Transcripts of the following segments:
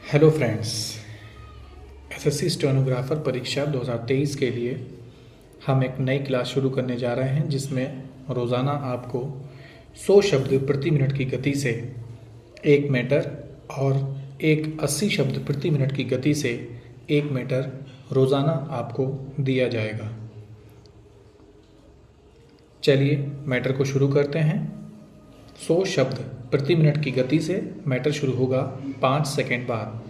Hello friends. SSC stenographer परीक्षा 2023 के लिए हम एक नई क्लास शुरू करने जा रहे हैं जिसमें रोज़ाना आपको 100 शब्द प्रति मिनट की गति से एक मीटर और एक 80 शब्द प्रति मिनट की गति से एक मीटर रोज़ाना आपको दिया जाएगा। चलिए मैटर को शुरू करते हैं। 100 शब्द प्रति मिनट की गति से मैटर शुरू होगा 5 सेकेंड बाद।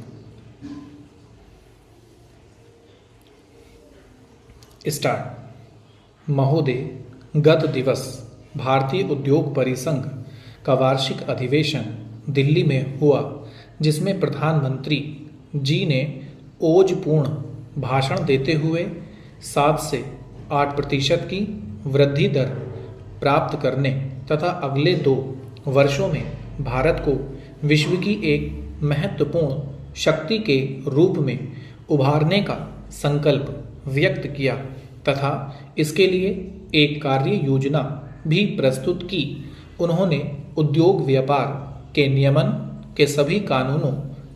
स्टार्ट। महोदय, गत दिवस भारतीय उद्योग परिसंघ का वार्षिक अधिवेशन दिल्ली में हुआ जिसमें प्रधानमंत्री जी ने ओजपूर्ण भाषण देते हुए 7 से 8% की वृद्धि दर प्राप्त करने तथा अगले 2 वर्षों में भारत को विश्व की एक महत्वपूर्ण शक्ति के रूप में उभारने का संकल्प व्यक्त किया तथा इसके लिए एक कार्य योजना भी प्रस्तुत की। उन्होंने उद्योग व्यापार के नियमन के सभी कानूनों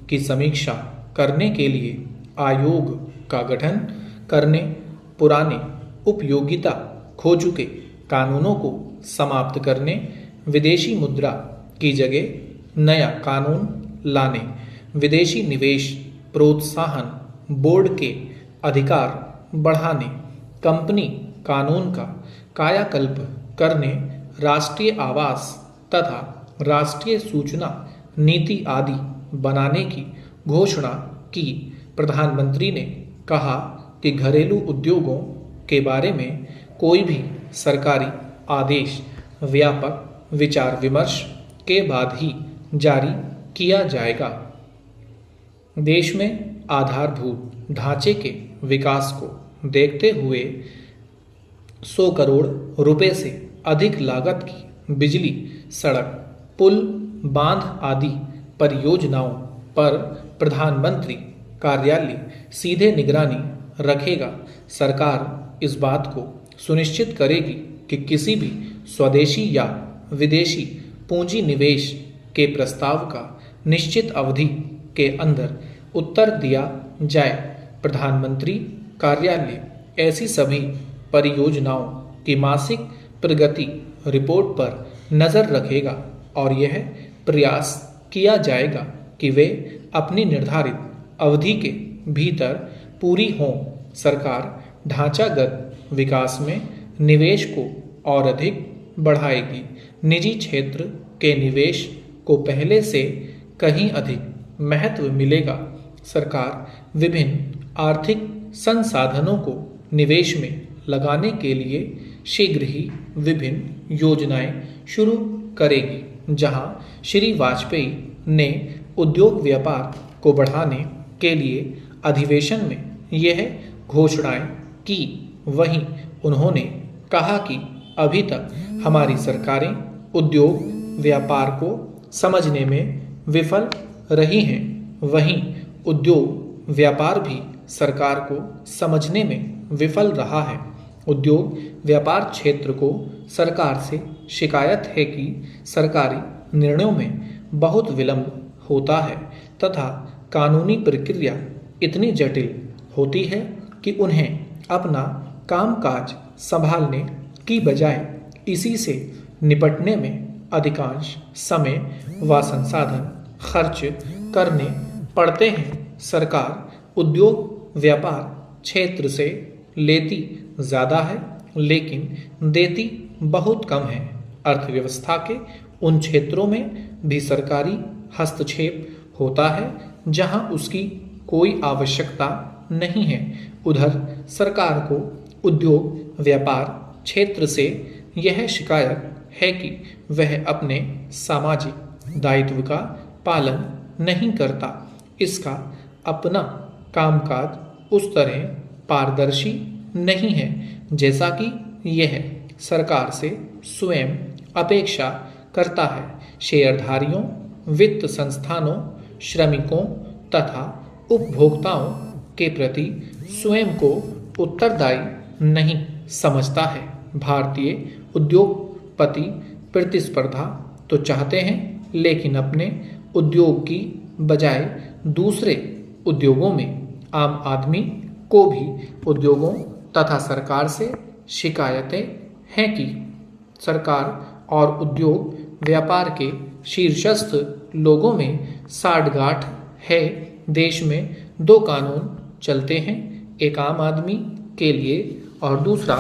की समीक्षा करने के लिए आयोग का गठन करने, पुराने उपयोगिता खो चुके कानूनों को समाप्त करने, विदेशी मुद्रा की जगह नया कानून लाने, विदेशी निवेश प्रोत्साहन बोर्ड के अधिकार बढ़ाने, कंपनी कानून का कायाकल्प करने, राष्ट्रीय आवास तथा राष्ट्रीय सूचना नीति आदि बनाने की घोषणा की। प्रधानमंत्री ने कहा कि घरेलू उद्योगों के बारे में कोई भी सरकारी आदेश व्यापक विचार विमर्श के बाद ही जारी किया जाएगा। देश में आधारभूत ढांचे के विकास को देखते हुए 100 करोड़ रुपए से अधिक लागत की बिजली, सड़क, पुल, बांध आदि परियोजनाओं पर प्रधानमंत्री कार्यालय सीधे निगरानी रखेगा। सरकार इस बात को सुनिश्चित करेगी कि किसी भी स्वदेशी या विदेशी पूंजी निवेश के प्रस्ताव का निश्चित अवधि के अंदर उत्तर दिया जाए। प्रधानमंत्री कार्यालय ऐसी सभी परियोजनाओं की मासिक प्रगति रिपोर्ट पर नज़र रखेगा और यह प्रयास किया जाएगा कि वे अपनी निर्धारित अवधि के भीतर पूरी हों। सरकार ढांचागत विकास में निवेश को और अधिक बढ़ाएगी। निजी क्षेत्र के निवेश को पहले से कहीं अधिक महत्व मिलेगा। सरकार विभिन्न आर्थिक संसाधनों को निवेश में लगाने के लिए शीघ्र ही विभिन्न योजनाएं शुरू करेगी। जहां श्री वाजपेयी ने उद्योग व्यापार को बढ़ाने के लिए अधिवेशन में यह घोषणाएं की, वहीं उन्होंने कहा कि अभी तक हमारी सरकारें उद्योग व्यापार को समझने में विफल रही हैं। वहीं उद्योग व्यापार भी सरकार को समझने में विफल रहा है। उद्योग व्यापार क्षेत्र को सरकार से शिकायत है कि सरकारी निर्णयों में बहुत विलंब होता है तथा कानूनी प्रक्रिया इतनी जटिल होती है कि उन्हें अपना कामकाज संभालने की बजाय इसी से निपटने में अधिकांश समय व संसाधन खर्च करने पड़ते हैं। सरकार उद्योग व्यापार क्षेत्र से लेती ज़्यादा है लेकिन देती बहुत कम है। अर्थव्यवस्था के उन क्षेत्रों में भी सरकारी हस्तक्षेप होता है जहां उसकी कोई आवश्यकता नहीं है। उधर सरकार को उद्योग व्यापार क्षेत्र से यह शिकायत है कि वह अपने सामाजिक दायित्व का पालन नहीं करता। इसका अपना कामकाज उस तरह पारदर्शी नहीं है जैसा कि यह सरकार से स्वयं अपेक्षा करता है। शेयरधारियों, वित्त संस्थानों, श्रमिकों तथा उपभोक्ताओं के प्रति स्वयं को उत्तरदायी नहीं समझता है। भारतीय उद्योगपति प्रतिस्पर्धा तो चाहते हैं लेकिन अपने उद्योग की बजाय दूसरे उद्योगों में आम आदमी को भी उद्योगों तथा सरकार से शिकायतें हैं कि सरकार और उद्योग व्यापार के शीर्षस्थ लोगों में साठगांठ है। देश में दो कानून चलते हैं, एक आम आदमी के लिए और दूसरा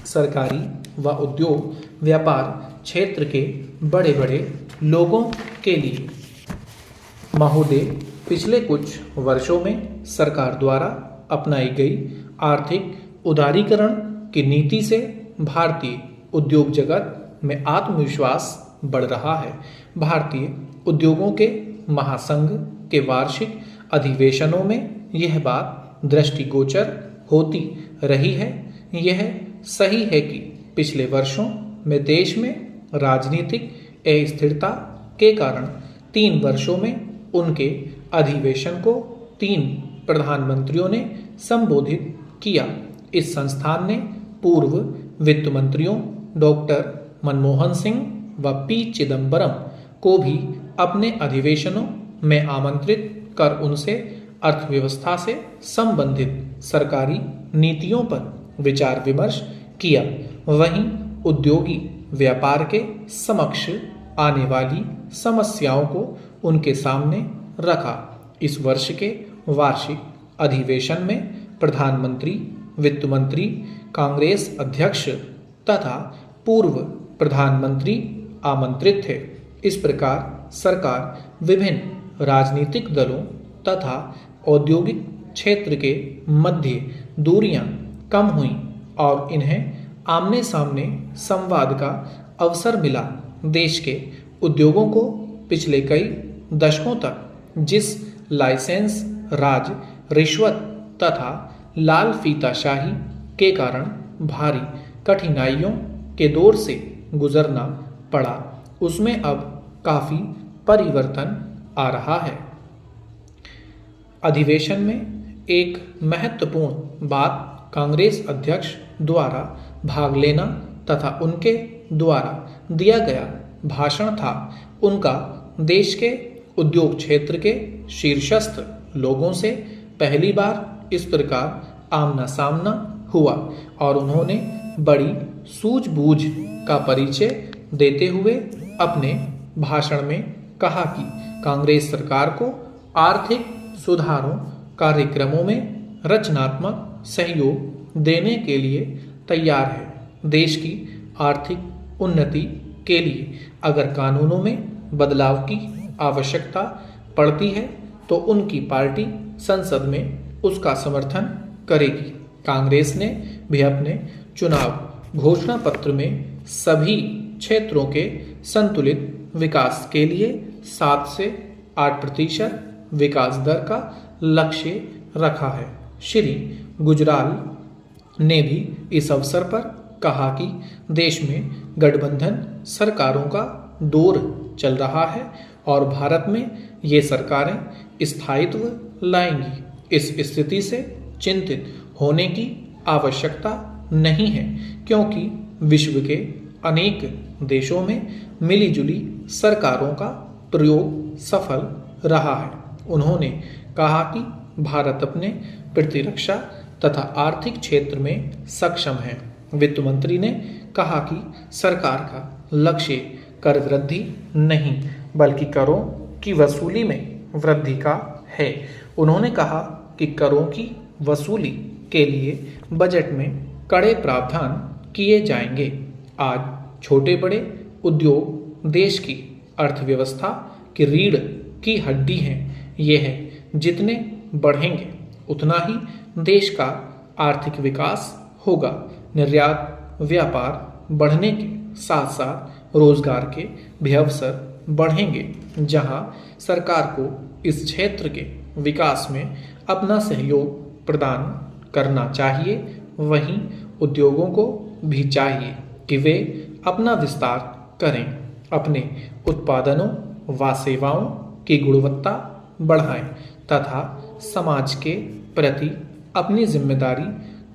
सरकारी व उद्योग व्यापार क्षेत्र के बड़े बड़े लोगों के लिए। महोदय, पिछले कुछ वर्षों में सरकार द्वारा अपनाई गई आर्थिक उदारीकरण की नीति से भारतीय उद्योग जगत में आत्मविश्वास बढ़ रहा है। भारतीय उद्योगों के महासंघ के वार्षिक अधिवेशनों में यह बात दृष्टिगोचर होती रही है। यह सही है कि पिछले वर्षों में देश में राजनीतिक अस्थिरता के कारण 3 वर्षों में उनके अधिवेशन को 3 प्रधानमंत्रियों ने संबोधित किया। इस संस्थान ने पूर्व वित्त मंत्रियों डॉक्टर मनमोहन सिंह व पी चिदम्बरम को भी अपने अधिवेशनों में आमंत्रित कर उनसे अर्थव्यवस्था से संबंधित सरकारी नीतियों पर विचार विमर्श किया। वहीं उद्योगी व्यापार के समक्ष आने वाली समस्याओं को उनके सामने रखा। इस वर्ष के वार्षिक अधिवेशन में प्रधानमंत्री, वित्त मंत्री, कांग्रेस अध्यक्ष तथा पूर्व प्रधानमंत्री आमंत्रित थे। इस प्रकार सरकार विभिन्न राजनीतिक दलों तथा औद्योगिक क्षेत्र के मध्य दूरियां कम हुईं और इन्हें आमने सामने संवाद का अवसर मिला। देश के उद्योगों को पिछले कई दशकों तक जिस लाइसेंस राज, रिश्वत तथा लाल फीताशाही के कारण भारी कठिनाइयों के दौर से गुजरना पड़ा, उसमें अब काफी परिवर्तन आ रहा है। अधिवेशन में एक महत्वपूर्ण बात कांग्रेस अध्यक्ष द्वारा भाग लेना तथा उनके द्वारा दिया गया भाषण था। उनका देश के उद्योग क्षेत्र के शीर्षस्थ लोगों से पहली बार इस प्रकार आमना सामना हुआ और उन्होंने बड़ी सूझबूझ का परिचय देते हुए अपने भाषण में कहा कि कांग्रेस सरकार को आर्थिक सुधारों कार्यक्रमों में रचनात्मक सहयोग देने के लिए तैयार है। देश की आर्थिक उन्नति के लिए अगर कानूनों में बदलाव की आवश्यकता पड़ती है तो उनकी पार्टी संसद में उसका समर्थन करेगी। कांग्रेस ने भी अपने चुनाव घोषणा पत्र में सभी क्षेत्रों के संतुलित विकास के लिए 7 से 8% विकास दर का लक्ष्य रखा है। श्री गुजराल ने भी इस अवसर पर कहा कि देश में गठबंधन सरकारों का दौर चल रहा है और भारत में ये सरकारें स्थायित्व लाएंगी। इस स्थिति से चिंतित होने की आवश्यकता नहीं है क्योंकि विश्व के अनेक देशों में मिलीजुली सरकारों का प्रयोग सफल रहा है। उन्होंने कहा कि भारत अपने प्रतिरक्षा तथा आर्थिक क्षेत्र में सक्षम है। वित्त मंत्री ने कहा कि सरकार का लक्ष्य कर वृद्धि नहीं बल्कि करों की वसूली में वृद्धि का है। उन्होंने कहा कि करों की वसूली के लिए बजट में कड़े प्रावधान किए जाएंगे। आज छोटे बड़े उद्योग देश की अर्थव्यवस्था की रीढ़ की हड्डी हैं। यह जितने बढ़ेंगे उतना ही देश का आर्थिक विकास होगा। निर्यात व्यापार बढ़ने के साथ साथ रोजगार के भी अवसर बढ़ेंगे। जहां सरकार को इस क्षेत्र के विकास में अपना सहयोग प्रदान करना चाहिए, वहीं उद्योगों को भी चाहिए कि वे अपना विस्तार करें, अपने उत्पादनों व सेवाओं की गुणवत्ता बढ़ाएं तथा समाज के प्रति अपनी जिम्मेदारी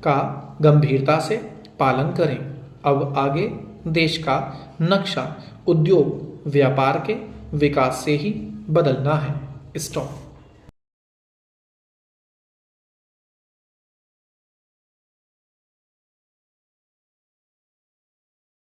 का गंभीरता से पालन करें। अब आगे देश का नक्शा उद्योग व्यापार के विकास से ही बदलना है। स्टॉप।